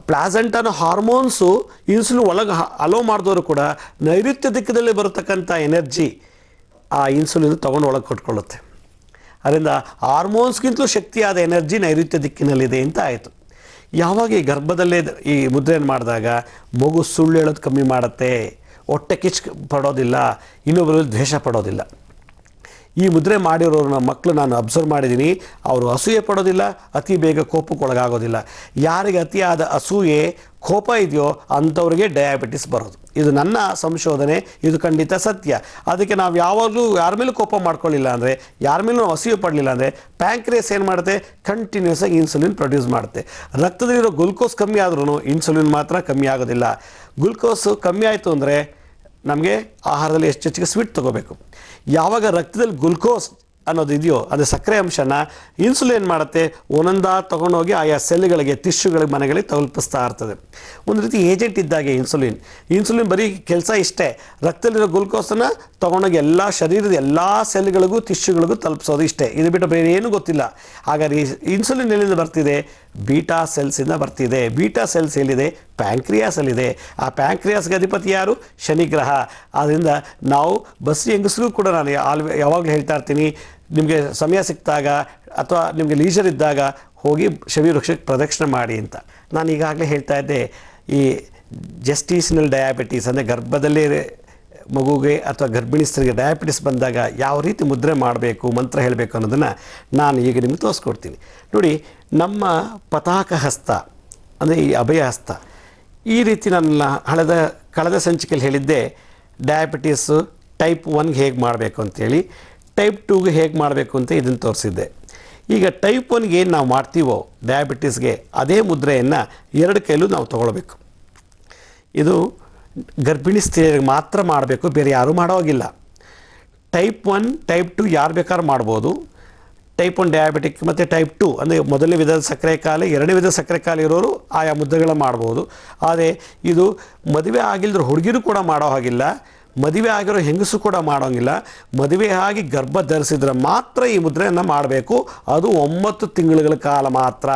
ಪ್ಲಾಸೆಂಟಾನ ಹಾರ್ಮೋನ್ಸು ಇನ್ಸುಲಿನ್ ಒಳಗೆ ಅಲೋ ಮಾಡಿದವರು ಕೂಡ ನೈಋತ್ಯ ದಿಕ್ಕದಲ್ಲಿ ಬರತಕ್ಕಂಥ ಎನರ್ಜಿ ಆ ಇನ್ಸುಲಿನ್ ತೊಗೊಂಡು ಒಳಗೆ ಕೊಟ್ಕೊಳ್ಳುತ್ತೆ. ಅದರಿಂದ ಹಾರ್ಮೋನ್ಸ್ಗಿಂತಲೂ ಶಕ್ತಿಯಾದ ಎನರ್ಜಿ ನೈಋತ್ಯ ದಿಕ್ಕಿನಲ್ಲಿದೆ ಅಂತ ಆಯಿತು. ಯಾವಾಗ ಈ ಗರ್ಭದಲ್ಲೇ ಈ ಮುದ್ರೆಯನ್ನು ಮಾಡಿದಾಗ ಮಗು ಸುಳ್ಳು ಹೇಳೋದು ಕಮ್ಮಿ ಮಾಡುತ್ತೆ, ಹೊಟ್ಟೆ ಕಿಚ್ಚು ಪಡೋದಿಲ್ಲ, ಇನ್ನೊಬ್ಬರಲ್ಲಿ ದ್ವೇಷ ಪಡೋದಿಲ್ಲ. ಈ ಮುದ್ರೆ ಮಾಡಿರೋರನ್ನ ಮಕ್ಕಳು ನಾನು ಅಬ್ಸರ್ವ್ ಮಾಡಿದ್ದೀನಿ, ಅವರು ಅಸೂಯೆ ಪಡೋದಿಲ್ಲ, ಅತಿ ಬೇಗ ಕೋಪಕ್ಕೊಳಗಾಗೋದಿಲ್ಲ. ಯಾರಿಗೆ ಅತಿಯಾದ ಅಸೂಯೆ ಕೋಪ ಇದೆಯೋ ಅಂಥವ್ರಿಗೆ ಡಯಾಬಿಟಿಸ್ ಬರೋದು. ಇದು ನನ್ನ ಸಂಶೋಧನೆ, ಇದು ಖಂಡಿತ ಸತ್ಯ. ಅದಕ್ಕೆ ನಾವು ಯಾವಾಗಲೂ ಯಾರ ಮೇಲೂ ಕೋಪ ಮಾಡ್ಕೊಳ್ಳಿಲ್ಲ ಅಂದರೆ, ಯಾರ ಮೇಲೂ ನಾವು ಅಸೂಯೆ ಪಡಲಿಲ್ಲ ಅಂದರೆ, ಪ್ಯಾಂಕ್ರಿಯಸ್ ಏನು ಮಾಡುತ್ತೆ, ಕಂಟಿನ್ಯೂಸ್ ಆಗಿ ಇನ್ಸುಲಿನ್ ಪ್ರೊಡ್ಯೂಸ್ ಮಾಡುತ್ತೆ. ರಕ್ತದಲ್ಲಿರೋ ಗ್ಲುಕೋಸ್ ಕಮ್ಮಿ ಆದ್ರೂ ಇನ್ಸುಲಿನ್ ಮಾತ್ರ ಕಮ್ಮಿ ಆಗೋದಿಲ್ಲ. ಗ್ಲುಕೋಸು ಕಮ್ಮಿ ಆಯಿತು ಅಂದರೆ ನಮಗೆ ಆಹಾರದಲ್ಲಿ ಹೆಚ್ಚೆಚ್ಚಿಗೆ ಸ್ವೀಟ್ ತೊಗೋಬೇಕು. ಯಾವಾಗ ರಕ್ತದಲ್ಲಿ ಗ್ಲುಕೋಸ್ ಅನ್ನೋದು ಇದೆಯೋ, ಅದು ಸಕ್ಕರೆ ಅಂಶನ ಇನ್ಸುಲಿನ್ ಮಾಡುತ್ತೆ, ಒಂದೊಂದಾಗಿ ತೊಗೊಂಡೋಗಿ ಆಯಾ ಸೆಲ್ಗಳಿಗೆ, ಟಿಶ್ಯೂಗಳಿಗೆ, ಮನೆಗಳಿಗೆ ತಲುಪಿಸ್ತಾ ಇರ್ತದೆ. ಒಂದು ರೀತಿ ಏಜೆಂಟ್ ಇದ್ದಾಗೆ ಇನ್ಸುಲಿನ್ ಬರೀ ಕೆಲಸ ಇಷ್ಟೇ, ರಕ್ತದಲ್ಲಿರೋ ಗ್ಲುಕೋಸನ್ನು ತೊಗೊಂಡೋಗಿ ಎಲ್ಲ ಶರೀರದ ಎಲ್ಲ ಸೆಲ್ಗಳಿಗೂ, ಟಿಶ್ಯೂಗಳಿಗೂ ತಲುಪಿಸೋದು ಇಷ್ಟೇ. ಇದು ಬಿಟ್ಟು ಬೇರೆ ಏನೂ ಗೊತ್ತಿಲ್ಲ. ಹಾಗಾದರೆ ಇನ್ಸುಲಿನ್ ಎಲ್ಲಿಂದ ಬರ್ತಿದೆ? ಬೀಟಾ ಸೆಲ್ಸಿಂದ ಬರ್ತಿದೆ. ಬೀಟಾ ಸೆಲ್ಸ್ ಎಲ್ಲಿದೆ? ಪ್ಯಾಂಕ್ರಿಯಾಸಲ್ಲಿದೆ. ಆ ಪ್ಯಾಂಕ್ರಿಯಾಸ್ಗೆ ಅಧಿಪತಿ ಯಾರು? ಶನಿ ಗ್ರಹ. ಆದ್ದರಿಂದ ನಾವು ಬಸ್ಸಿ ಹೆಂಗಸರಿಗೂ ಕೂಡ ನಾನು ಯಾವಾಗಲೂ ಹೇಳ್ತಾ ಇರ್ತೀನಿ, ನಿಮಗೆ ಸಮಯ ಸಿಕ್ಕಿದಾಗ ಅಥವಾ ನಿಮಗೆ ಲೀಜರ್ ಇದ್ದಾಗ ಹೋಗಿ ಶಮಿ ವೃಕ್ಷಕ್ಕೆ ಪ್ರದಕ್ಷಿಣೆ ಮಾಡಿ ಅಂತ. ನಾನು ಈಗಾಗಲೇ ಹೇಳ್ತಾ ಇದ್ದೆ, ಈ ಜೆಸ್ಟಿಷನಲ್ ಡಯಾಬಿಟೀಸ್ ಅಂದರೆ ಗರ್ಭದಲ್ಲೇ ಮಗುಗೆ ಅಥವಾ ಗರ್ಭಿಣಿ ಸ್ತ್ರೀಗೆ ಡಯಾಬಿಟಿಸ್ ಬಂದಾಗ ಯಾವ ರೀತಿ ಮುದ್ರೆ ಮಾಡಬೇಕು, ಮಂತ್ರ ಹೇಳಬೇಕು ಅನ್ನೋದನ್ನು ನಾನು ಈಗ ನಿಮಗೆ ತೋರಿಸ್ಕೊಡ್ತೀನಿ. ನೋಡಿ, ನಮ್ಮ ಪತಾಕ ಹಸ್ತ ಅಂದರೆ ಈ ಅಭಯ ಹಸ್ತ, ಈ ರೀತಿ ನನ್ನ ಕಳೆದ ಸಂಚಿಕೆಯಲ್ಲಿ ಹೇಳಿದ್ದೆ ಡಯಾಬಿಟೀಸು ಟೈಪ್ 1ಗೆ ಹೇಗೆ ಮಾಡಬೇಕು ಅಂತೇಳಿ, ಟೈಪ್ 2ಗೆ ಹೇಗೆ ಮಾಡಬೇಕು ಅಂತ ಇದನ್ನು ತೋರಿಸಿದ್ದೆ. ಈಗ ಟೈಪ್ 1ಗೆ ಏನು ನಾವು ಮಾಡ್ತೀವೋ ಡಯಾಬಿಟಿಸ್ಗೆ, ಅದೇ ಮುದ್ರೆಯನ್ನು 2 ಕೈಲೂ ನಾವು ತೊಗೊಳ್ಬೇಕು. ಇದು ಗರ್ಭಿಣಿ ಸ್ತ್ರೀಯರಿಗೆ ಮಾತ್ರ ಮಾಡಬೇಕು, ಬೇರೆ ಯಾರೂ ಮಾಡೋಗಿಲ್ಲ. ಟೈಪ್ 1, ಟೈಪ್ 2 ಯಾರು ಬೇಕಾದ್ರೂ ಮಾಡ್ಬೋದು. ಟೈಪ್ 1 ಡಯಾಬಿಟಿಕ್ ಮತ್ತು ಟೈಪ್ 2 ಅಂದರೆ ಮೊದಲನೇ ವಿಧದ ಸಕ್ಕರೆ ಕಾಯಿಲೆ, ಎರಡನೇ ವಿಧದ ಸಕ್ಕರೆ ಕಾಯಿಲೆ ಇರೋರು ಆಯಾ ಮುದ್ರೆಗಳ ಮಾಡ್ಬೋದು. ಆದರೆ ಇದು ಮದುವೆ ಆಗಿಲ್ಲದ್ರೆ ಹುಡುಗಿರು ಕೂಡ ಮಾಡೋ ಹಾಗಿಲ್ಲ, ಮದುವೆ ಆಗಿರೋ ಹೆಂಗಸು ಕೂಡ ಮಾಡೋಂಗಿಲ್ಲ. ಮದುವೆ ಆಗಿ ಗರ್ಭ ಧರಿಸಿದ್ರೆ ಮಾತ್ರ ಈ ಮುದ್ರೆಯನ್ನು ಮಾಡಬೇಕು. ಅದು 9 ತಿಂಗಳುಗಳ ಕಾಲ ಮಾತ್ರ.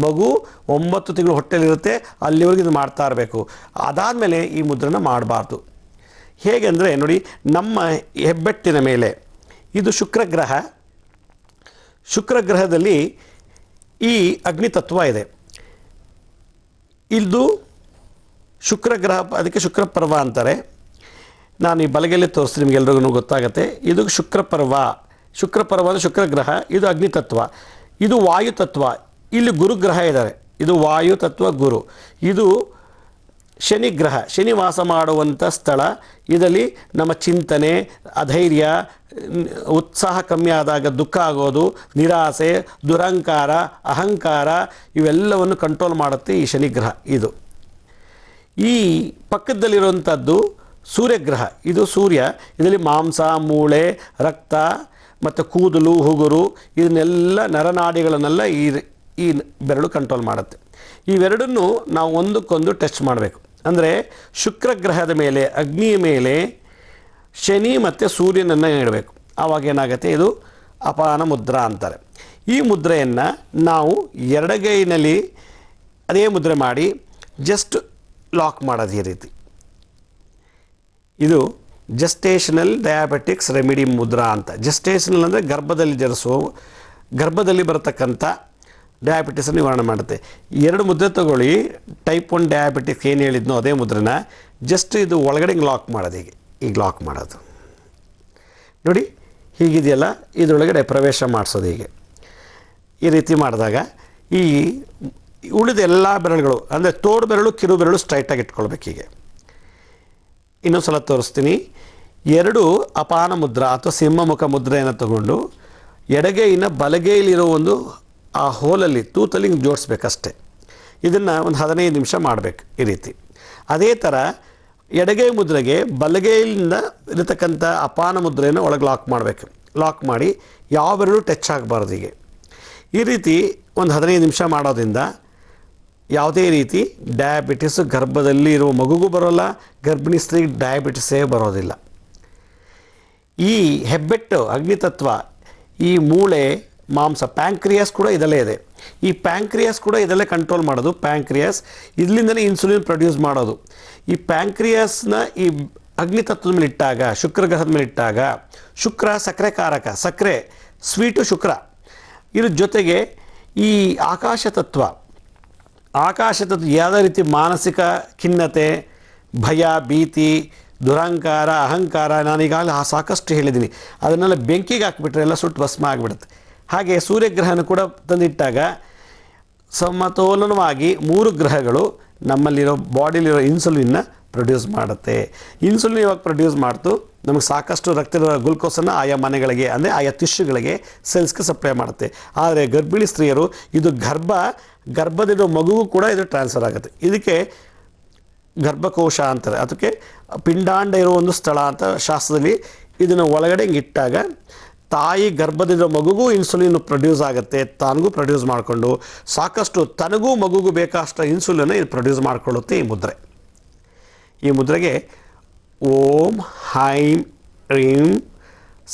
ಮಗು 9 ತಿಂಗಳು ಹೊಟ್ಟೆಲಿರುತ್ತೆ, ಅಲ್ಲಿವರೆಗೆ ಇದು ಮಾಡ್ತಾ ಇರಬೇಕು. ಅದಾದಮೇಲೆ ಈ ಮುದ್ರೆನ ಮಾಡಬಾರ್ದು. ಹೇಗೆಂದರೆ ನೋಡಿ, ನಮ್ಮ ಹೆಬ್ಬೆಟ್ಟಿನ ಮೇಲೆ ಇದು ಶುಕ್ರಗ್ರಹ. ಶುಕ್ರಗ್ರಹದಲ್ಲಿ ಈ ಅಗ್ನಿ ತತ್ವ ಇದೆ. ಇದು ಶುಕ್ರಗ್ರಹ, ಅದಕ್ಕೆ ಶುಕ್ರಪರ್ವ ಅಂತಾರೆ. ನಾನು ಈ ಬಲಗೆಲ್ಲೇ ತೋರಿಸ್ತೀನಿ, ನಿಮಗೆಲ್ರಿಗೂ ಗೊತ್ತಾಗುತ್ತೆ. ಇದು ಶುಕ್ರಪರ್ವ, ಶುಕ್ರ ಪರವಾದ ಶುಕ್ರ ಗ್ರಹ, ಇದು ಅಗ್ನಿತತ್ವ, ಇದು ವಾಯುತತ್ವ. ಇಲ್ಲಿ ಗುರುಗ್ರಹ ಇದ್ದಾರೆ, ಇದು ವಾಯುತತ್ವ ಗುರು. ಇದು ಶನಿ ಗ್ರಹ, ಶನಿ ವಾಸ ಮಾಡುವಂಥ ಸ್ಥಳ. ಇದರಲ್ಲಿ ನಮ್ಮ ಚಿಂತನೆ, ಅಧೈರ್ಯ, ಉತ್ಸಾಹ ಕಮ್ಮಿ ಆದಾಗ ದುಃಖ ಆಗೋದು, ನಿರಾಸೆ, ದುರಹಂಕಾರ, ಅಹಂಕಾರ ಇವೆಲ್ಲವನ್ನು ಕಂಟ್ರೋಲ್ ಮಾಡುತ್ತೆ ಈ ಶನಿಗ್ರಹ. ಇದು ಈ ಪಕ್ಕದಲ್ಲಿರುವಂಥದ್ದು ಸೂರ್ಯಗ್ರಹ, ಇದು ಸೂರ್ಯ. ಇದರಲ್ಲಿ ಮಾಂಸ, ಮೂಳೆ, ರಕ್ತ ಮತ್ತು ಕೂದಲು, ಹುಗುರು ಇದನ್ನೆಲ್ಲ ನರನಾಡಿಗಳನ್ನೆಲ್ಲ ಈ ಬೆರಳು ಕಂಟ್ರೋಲ್ ಮಾಡುತ್ತೆ. ಇವೆರಡನ್ನು ನಾವು ಒಂದಕ್ಕೊಂದು ಟಚ್ ಮಾಡಬೇಕು. ಅಂದರೆ ಶುಕ್ರ ಗ್ರಹದ ಮೇಲೆ, ಅಗ್ನಿಯ ಮೇಲೆ ಶನಿ ಮತ್ತು ಸೂರ್ಯನನ್ನು ಇಡಬೇಕು. ಆವಾಗ ಏನಾಗುತ್ತೆ, ಇದು ಅಪಾನ ಮುದ್ರಾ ಅಂತಾರೆ. ಈ ಮುದ್ರೆಯನ್ನು ನಾವು ಎಡಗೈನಲ್ಲಿ ಅದೇ ಮುದ್ರೆ ಮಾಡಿ ಜಸ್ಟ್ ಲಾಕ್ ಮಾಡೋದು ಈ ರೀತಿ. ಇದು ಜಸ್ಟೇಷನಲ್ ಡಯಾಬಿಟಿಕ್ಸ್ ರೆಮಿಡಿ ಮುದ್ರಾ ಅಂತ. ಜಸ್ಟೇಷನಲ್ ಅಂದರೆ ಗರ್ಭದಲ್ಲಿ ಜನಿಸುವ, ಗರ್ಭದಲ್ಲಿ ಬರತಕ್ಕಂಥ ಡಯಾಬಿಟಿಸನ್ನು ನಿವಾರಣೆ ಮಾಡುತ್ತೆ. 2 ಮುದ್ರೆ ತಗೊಳ್ಳಿ. ಟೈಪ್ 1 ಡಯಾಬಿಟಿಕ್ಸ್ ಏನು ಹೇಳಿದ್ನೋ ಅದೇ ಮುದ್ರೆನ ಜಸ್ಟ್ ಇದು ಒಳಗಡೆ ಲಾಕ್ ಮಾಡೋದು. ಈಗ ಲಾಕ್ ಮಾಡೋದು ನೋಡಿ, ಹೀಗಿದೆಯಲ್ಲ, ಇದರೊಳಗಡೆ ಪ್ರವೇಶ ಮಾಡಿಸೋದು. ಹೀಗೆ ಈ ರೀತಿ ಮಾಡಿದಾಗ ಈ ಉಳಿದ ಎಲ್ಲ ಬೆರಳುಗಳು, ಅಂದರೆ ತೋಡು ಬೆರಳು, ಕಿರು ಬೆರಳು ಸ್ಟ್ರೈಟಾಗಿ ಇಟ್ಕೊಳ್ಬೇಕು. ಹೀಗೆ ಇನ್ನೊಂದು ಸಲ ತೋರಿಸ್ತೀನಿ. 2 ಅಪಾನ ಮುದ್ರಾ ಅಥವಾ ಸಿಂಹಮುಖ ಮುದ್ರೆಯನ್ನು ತಗೊಂಡು ಎಡಗೈನ ಬಲಗೈಲಿರೋ ಒಂದು ಆ ಹೋಲಲ್ಲಿ, ತೂತಲ್ಲಿ ಹಿಂಗೆ ಜೋಡಿಸ್ಬೇಕಷ್ಟೆ. ಇದನ್ನು ಒಂದು 15 ನಿಮಿಷ ಮಾಡಬೇಕು ಈ ರೀತಿ. ಅದೇ ಥರ ಎಡಗೈ ಮುದ್ರೆಗೆ ಬಲಗೈಲಿಂದ ಇರತಕ್ಕಂಥ ಅಪಾನ ಮುದ್ರೆಯನ್ನು ಒಳಗೆ ಲಾಕ್ ಮಾಡಬೇಕು. ಲಾಕ್ ಮಾಡಿ ಯಾವ ಬೆರಳು ಟಚ್ ಆಗಬಾರ್ದು. ಹೀಗೆ ಈ ರೀತಿ ಒಂದು 15 ನಿಮಿಷ ಮಾಡೋದ್ರಿಂದ ಯಾವುದೇ ರೀತಿ ಡಯಾಬಿಟಿಸ್ ಗರ್ಭದಲ್ಲಿ ಇರುವ ಮಗುಗೂ ಬರೋಲ್ಲ, ಗರ್ಭಿಣಿ ಸ್ತ್ರೀಗೆ ಡಯಾಬಿಟಿಸೇ ಬರೋದಿಲ್ಲ. ಈ ಹೆಬ್ಬೆಟ್ಟು ಅಗ್ನಿತತ್ವ, ಈ ಮೂಳೆ, ಮಾಂಸ, ಪ್ಯಾಂಕ್ರಿಯಾಸ್ ಕೂಡ ಇದಲ್ಲೇ ಇದೆ. ಈ ಪ್ಯಾಂಕ್ರಿಯಾಸ್ ಕೂಡ ಇದಲ್ಲೇ ಕಂಟ್ರೋಲ್ ಮಾಡೋದು. ಪ್ಯಾಂಕ್ರಿಯಾಸ್ ಇಲ್ಲಿಂದಲೇ ಇನ್ಸುಲಿನ್ ಪ್ರೊಡ್ಯೂಸ್ ಮಾಡೋದು. ಈ ಪ್ಯಾಂಕ್ರಿಯಾಸ್ನ ಈ ಅಗ್ನಿತತ್ವದ ಮೇಲೆ ಇಟ್ಟಾಗ, ಶುಕ್ರ ಗ್ರಹದ ಮೇಲೆ ಇಟ್ಟಾಗ, ಶುಕ್ರ ಸಕ್ಕರೆ ಕಾರಕ, ಸಕ್ಕರೆ ಸ್ವೀಟು ಶುಕ್ರ. ಇದ್ರ ಜೊತೆಗೆ ಈ ಆಕಾಶತತ್ವ ಯಾವುದೇ ರೀತಿ ಮಾನಸಿಕ ಖಿನ್ನತೆ, ಭಯ, ಭೀತಿ, ದುರಹಂಕಾರ, ಅಹಂಕಾರ ನಾನೀಗಾಗಲೇ ಸಾಕಷ್ಟು ಹೇಳಿದ್ದೀನಿ. ಅದನ್ನೆಲ್ಲ ಬೆಂಕಿಗೆ ಹಾಕಿಬಿಟ್ರೆ ಎಲ್ಲ ಸುಟ್ಟು ಭಸ್ಮ ಆಗಿಬಿಡುತ್ತೆ. ಹಾಗೆ ಸೂರ್ಯಗ್ರಹನ ಕೂಡ ತಂದಿಟ್ಟಾಗ ಸಮತೋಲನವಾಗಿ 3 ಗ್ರಹಗಳು ನಮ್ಮಲ್ಲಿರೋ ಬಾಡಿಲಿರೋ ಇನ್ಸುಲಿನ್ನ ಪ್ರೊಡ್ಯೂಸ್ ಮಾಡುತ್ತೆ. ಇನ್ಸುಲಿನ್ ಇವಾಗ ಪ್ರೊಡ್ಯೂಸ್ ಮಾಡ್ತು ನಮಗೆ ಸಾಕಷ್ಟು ರಕ್ತದ ಗ್ಲುಕೋಸನ್ನು ಆಯಾ ಮನೆಗಳಿಗೆ, ಅಂದರೆ ಆಯಾ ಟಿಶ್ಯೂಗಳಿಗೆ, ಸೆಲ್ಸ್ಗೆ ಸಪ್ಲೈ ಮಾಡುತ್ತೆ. ಆದರೆ ಗರ್ಭಿಣಿ ಸ್ತ್ರೀಯರು ಇದು ಗರ್ಭದಲ್ಲಿರೋ ಮಗುವು ಕೂಡ ಇದು ಟ್ರಾನ್ಸ್ಫರ್ ಆಗುತ್ತೆ. ಇದಕ್ಕೆ ಗರ್ಭಕೋಶ ಅಂತಾರೆ. ಅದಕ್ಕೆ ಪಿಂಡಾಂಡ ಇರೋ ಒಂದು ಸ್ಥಳ ಅಂತ ಶಾಸ್ತ್ರದಲ್ಲಿ. ಇದನ್ನು ಒಳಗಡೆ ಹಿಂಗೆ ಇಟ್ಟಾಗ ತಾಯಿ ಗರ್ಭದಲ್ಲಿರೋ ಮಗುಗೂ ಇನ್ಸುಲಿನ್ ಪ್ರೊಡ್ಯೂಸ್ ಆಗುತ್ತೆ. ತಾನಿಗೂ ಪ್ರೊಡ್ಯೂಸ್ ಮಾಡಿಕೊಂಡು ಸಾಕಷ್ಟು ತನಗೂ ಮಗುಗೂ ಬೇಕಾದಷ್ಟು ಇನ್ಸುಲಿನ್ ಇದು ಪ್ರೊಡ್ಯೂಸ್ ಮಾಡಿಕೊಳ್ಳುತ್ತೆ ಈ ಮುದ್ರೆ. ಈ ಮುದ್ರೆಗೆ ಓಂ ಹೈಂ ಹ್ರೀಂ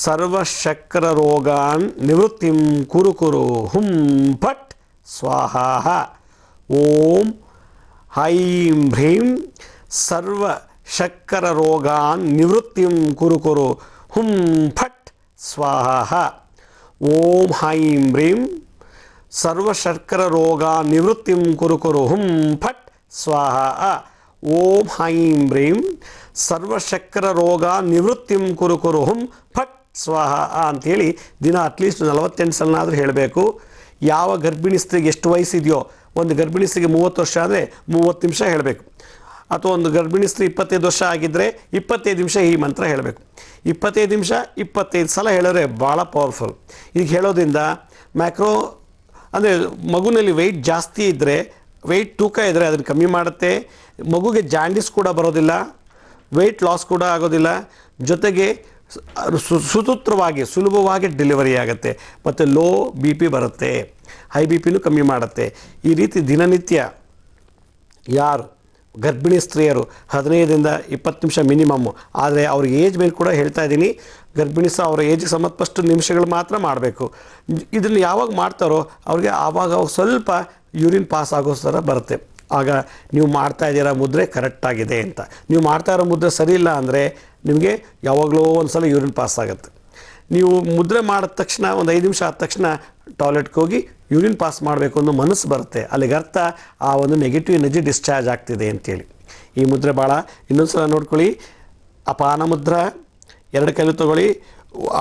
ಸರ್ವಶಕ್ರ ರೋಗಾನ್ ನಿವೃತ್ತಿಂ ಕುರು ಕುರು ಹುಂ ಫಟ್ ಸ್ವಾಹ. ಓಂ ಹೈಂ ಹ್ರೀಂ ಸರ್ವಶಕ್ರ ರೋಗಾನ್ ನಿವೃತ್ತಿಂ ಕುರು ಕುರು ಹುಂ ಫಟ್ ಸ್ವಾಹ. ಓಂ ಹೈಂ ಹ್ರೀಂ ಸರ್ವಶರ್ಕರ ರೋಗ ನಿವೃತ್ತಿಂ ಕುರು ಕುರು ಹುಂ ಫಟ್ ಸ್ವಾಹ. ಓಂ ಹೈಂ ಹ್ರೀಂ ಸರ್ವಶಕ್ರ ರೋಗ ನಿವೃತ್ತಿಂ ಕುರು ಕುರು ಹುಂ ಫಟ್ ಸ್ವಾಹ ಅಂಥೇಳಿ ದಿನ ಅಟ್ಲೀಸ್ಟ್ 48 ಸಲನಾದರೂ ಹೇಳಬೇಕು. ಯಾವ ಗರ್ಭಿಣಿ ಸ್ತ್ರೀಗೆ ಎಷ್ಟು ವಯಸ್ಸಿದೆಯೋ, ಒಂದು ಗರ್ಭಿಣಿ ಸ್ತ್ರೀಗೆ 30 ವರ್ಷ ಆದರೆ 30 ನಿಮಿಷ ಹೇಳಬೇಕು. ಅಥವಾ ಒಂದು ಗರ್ಭಿಣಿ ಸ್ತ್ರೀ 25 ವರ್ಷ ಆಗಿದ್ದರೆ 25 ನಿಮಿಷ ಈ ಮಂತ್ರ ಹೇಳಬೇಕು. 25 ನಿಮಿಷ 25 ಸಲ ಹೇಳಿದ್ರೆ ಭಾಳ ಪವರ್ಫುಲ್. ಈಗ ಹೇಳೋದ್ರಿಂದ ಮ್ಯಾಕ್ರೋ ಅಂದರೆ ಮಗುನಲ್ಲಿ ವೆಯ್ಟ್ ಜಾಸ್ತಿ ಇದ್ದರೆ, ವೆಯ್ಟ್ ತೂಕ ಇದ್ದರೆ ಅದನ್ನು ಕಮ್ಮಿ ಮಾಡುತ್ತೆ. ಮಗುಗೆ ಜಾಂಡಿಸ್ ಕೂಡ ಬರೋದಿಲ್ಲ, ವೆಯ್ಟ್ ಲಾಸ್ ಕೂಡ ಆಗೋದಿಲ್ಲ. ಜೊತೆಗೆ ಸುಸೂತ್ರವಾಗಿ ಸುಲಭವಾಗಿ ಡೆಲಿವರಿ ಆಗುತ್ತೆ. ಮತ್ತು ಲೋ BP ಬರುತ್ತೆ, ಹೈ BP ಕಮ್ಮಿ ಮಾಡುತ್ತೆ. ಈ ರೀತಿ ದಿನನಿತ್ಯ ಯಾರು ಗರ್ಭಿಣಿ ಸ್ತ್ರೀಯರು 15ರಿಂದ 20 ನಿಮಿಷ ಮಿನಿಮಮ್ಮು, ಆದರೆ ಅವ್ರ ಏಜ್ ಮೇಲೆ ಕೂಡ ಹೇಳ್ತಾ ಇದ್ದೀನಿ. ಗರ್ಭಿಣಿ ಸಹ ಅವರ ಏಜ್ಗೆ ಸಂಬಂಧಪಟ್ಟು ನಿಮಿಷಗಳು ಮಾತ್ರ ಮಾಡಬೇಕು. ಇದನ್ನು ಯಾವಾಗ ಮಾಡ್ತಾರೋ ಅವ್ರಿಗೆ ಆವಾಗ ಸ್ವಲ್ಪ ಯೂರಿನ್ ಪಾಸ್ ಆಗೋ ಥರ ಬರುತ್ತೆ. ಆಗ ನೀವು ಮಾಡ್ತಾ ಇದ್ದೀರಾ ಮುದ್ರೆ ಕರೆಕ್ಟಾಗಿದೆ ಅಂತ. ನೀವು ಮಾಡ್ತಾ ಇರೋ ಮುದ್ರೆ ಸರಿ ಇಲ್ಲ ಅಂದರೆ ನಿಮಗೆ ಯಾವಾಗಲೂ ಒಂದು ಸಲ ಯೂರಿನ್ ಪಾಸ್ ಆಗುತ್ತೆ. ನೀವು ಮುದ್ರೆ ಮಾಡಿದ ತಕ್ಷಣ ಒಂದು 5 ನಿಮಿಷ ಆದ ತಕ್ಷಣ ಟಾಯ್ಲೆಟ್ಗೆ ಹೋಗಿ ಯೂರಿನ್ ಪಾಸ್ ಮಾಡಬೇಕು ಅನ್ನೋ ಮನಸ್ಸು ಬರುತ್ತೆ. ಅಲ್ಲಿಗೆ ಅರ್ಥ ಆ ಒಂದು ನೆಗೆಟಿವ್ ಎನರ್ಜಿ ಡಿಸ್ಚಾರ್ಜ್ ಆಗ್ತಿದೆ ಅಂತೇಳಿ. ಈ ಮುದ್ರೆ ಭಾಳ ಇನ್ನೊಂದು ಸಲ ನೋಡ್ಕೊಳ್ಳಿ. ಅಪಾನ ಮುದ್ರ 2 ಕೈಲು ತೊಗೊಳ್ಳಿ,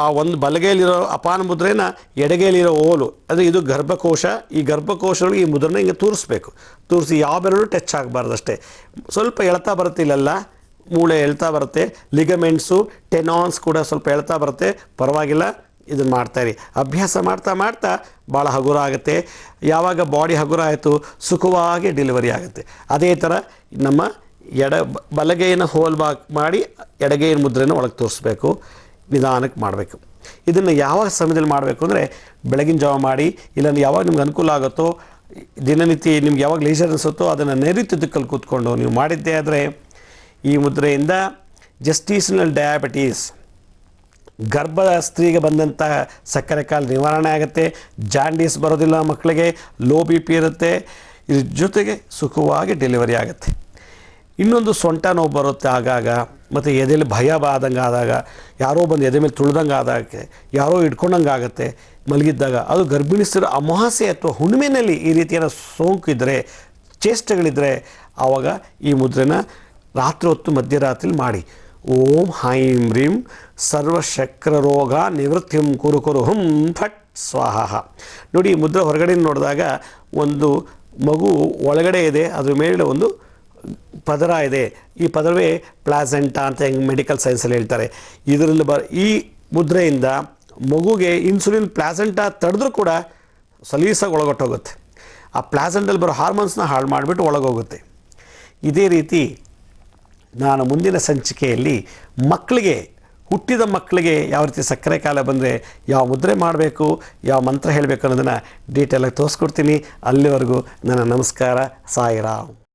ಆ ಒಂದು ಬಲಗೈಲಿರೋ ಅಪಾನ ಮುದ್ರೆನ ಎಡಗೈಲಿರೋ ಓಲು ಅಂದರೆ ಇದು ಗರ್ಭಕೋಶ. ಈ ಗರ್ಭಕೋಶದೊಳಗೆ ಈ ಮುದ್ರನ ಹಿಂಗೆ ತೂರಿಸ್ಬೇಕು. ತೂರಿಸಿ ಯಾವ ಬೆರಳು ಟಚ್ ಆಗಬಾರ್ದು ಅಷ್ಟೇ. ಸ್ವಲ್ಪ ಎಳ್ತಾ ಬರುತ್ತೆ ಇಲ್ಲೆಲ್ಲ, ಮೂಳೆ ಎಳ್ತಾ ಬರುತ್ತೆ, ಲಿಗಮೆಂಟ್ಸು ಟೆನಾನ್ಸ್ ಕೂಡ ಸ್ವಲ್ಪ ಎಳ್ತಾ ಬರುತ್ತೆ, ಪರವಾಗಿಲ್ಲ, ಇದನ್ನು ಮಾಡ್ತಾಯಿರಿ. ಅಭ್ಯಾಸ ಮಾಡ್ತಾ ಮಾಡ್ತಾ ಭಾಳ ಹಗುರ ಆಗುತ್ತೆ. ಯಾವಾಗ ಬಾಡಿ ಹಗುರ ಆಯಿತು ಸುಖವಾಗಿ ಡೆಲಿವರಿ ಆಗುತ್ತೆ. ಅದೇ ಥರ ನಮ್ಮ ಬಲಗೈನ ಮಾಡಿ ಎಡಗೈನ ಮುದ್ರೆನ ಒಳಗೆ ತೋರಿಸ್ಬೇಕು, ನಿಧಾನಕ್ಕೆ ಮಾಡಬೇಕು. ಇದನ್ನು ಯಾವಾಗ ಸಮಯದಲ್ಲಿ ಮಾಡಬೇಕು ಅಂದರೆ ಬೆಳಗಿನ ಜಾವ ಮಾಡಿ, ಇಲ್ಲ ಯಾವಾಗ ನಿಮ್ಗೆ ಅನುಕೂಲ ಆಗುತ್ತೋ, ದಿನನಿತ್ಯ ನಿಮ್ಗೆ ಯಾವಾಗ ಲೀಜರ್ ಅನಿಸುತ್ತೋ ಅದನ್ನು ನೈಋತ್ಯದಕ್ಕಲ್ಲಿ ಕೂತ್ಕೊಂಡು ನೀವು ಮಾಡಿದ್ದೇ ಆದರೆ ಈ ಮುದ್ರೆಯಿಂದ ಜೆಸ್ಟಿಷನಲ್ ಡಯಾಬಿಟೀಸ್, ಗರ್ಭದ ಸ್ತ್ರೀಗೆ ಬಂದಂಥ ಸಕ್ಕರೆ ಕಾಲು ನಿವಾರಣೆ ಆಗುತ್ತೆ. ಜಾಂಡೀಸ್ ಬರೋದಿಲ್ಲ ಮಕ್ಕಳಿಗೆ, ಲೋ ಬಿ ಪಿ ಇರುತ್ತೆ, ಇದ್ರ ಜೊತೆಗೆ ಸುಖವಾಗಿ ಡೆಲಿವರಿ ಆಗುತ್ತೆ. ಇನ್ನೊಂದು ಸೊಂಟ ನೋವು ಬರುತ್ತೆ ಆಗಾಗ, ಮತ್ತು ಎದೆಯಲ್ಲಿ ಭಯ ಆದಂಗೆ ಆದಾಗ, ಯಾರೋ ಬಂದು ಎದೆ ಮೇಲೆ ತುಳಿದಂಗೆ ಆದಾಗ, ಯಾರೋ ಹಿಡ್ಕೊಂಡಂಗೆ ಆಗುತ್ತೆ ಮಲಗಿದ್ದಾಗ, ಅದು ಗರ್ಭಿಣಿಸ್ತಿರೋ ಅಮಾವಾಸ್ಯೆ ಅಥವಾ ಹುಣ್ಣಿಮೆಯಲ್ಲಿ ಈ ರೀತಿಯ ಸೋಂಕು ಇದ್ದರೆ, ಚೇಷ್ಟೆಗಳಿದ್ದರೆ, ಆವಾಗ ಈ ಮುದ್ರೆನ ರಾತ್ರಿ ಹೊತ್ತು ಮಧ್ಯರಾತ್ರಿ ಮಾಡಿ. ಓಂ ಹೈಂ ಹ್ರೀಂ ಸರ್ವಶಕ್ರ ರೋಗ ನಿವೃತ್ತಿಂ ಕುರು ಕುರು ಹುಂ ಫಟ್ ಸ್ವಾಹ. ನೋಡಿ, ಈ ಮುದ್ರೆ ಹೊರಗಡೆ ನೋಡಿದಾಗ ಒಂದು ಮಗು ಒಳಗಡೆ ಇದೆ, ಅದ್ರ ಮೇಲೆ ಒಂದು ಪದರ ಇದೆ. ಈ ಪದರವೇ ಪ್ಲಾಸೆಂಟಾ ಅಂತ ಹೆಂಗೆ ಮೆಡಿಕಲ್ ಸೈನ್ಸಲ್ಲಿ ಹೇಳ್ತಾರೆ. ಇದರಲ್ಲಿ ಈ ಮುದ್ರೆಯಿಂದ ಮಗುಗೆ ಇನ್ಸುಲಿನ್ ಪ್ಲಾಸೆಂಟಾ ತಡೆದ್ರೂ ಕೂಡ ಸಲೀಸಾಗಿ ಒಳಗೊಟ್ಟೋಗುತ್ತೆ. ಆ ಪ್ಲಾಸೆಂಟಲ್ಲಿ ಬರೋ ಹಾರ್ಮೋನ್ಸ್ನ ಹಾಳು ಮಾಡಿಬಿಟ್ಟು ಒಳಗೋಗುತ್ತೆ. ಇದೇ ರೀತಿ ನಾನು ಮುಂದಿನ ಸಂಚಿಕೆಯಲ್ಲಿ ಮಕ್ಕಳಿಗೆ, ಹುಟ್ಟಿದ ಮಕ್ಕಳಿಗೆ ಯಾವ ರೀತಿ ಸಕ್ಕರೆ ಕಾಯಿಲೆ ಬಂದರೆ ಯಾವ ಮುದ್ರೆ ಮಾಡಬೇಕು, ಯಾವ ಮಂತ್ರ ಹೇಳಬೇಕು ಅನ್ನೋದನ್ನು ಡೀಟೇಲಾಗಿ ತೋರಿಸ್ಕೊಡ್ತೀನಿ. ಅಲ್ಲಿವರೆಗೂ ನನ್ನ ನಮಸ್ಕಾರ. ಸಾಯಿರಾಮ್.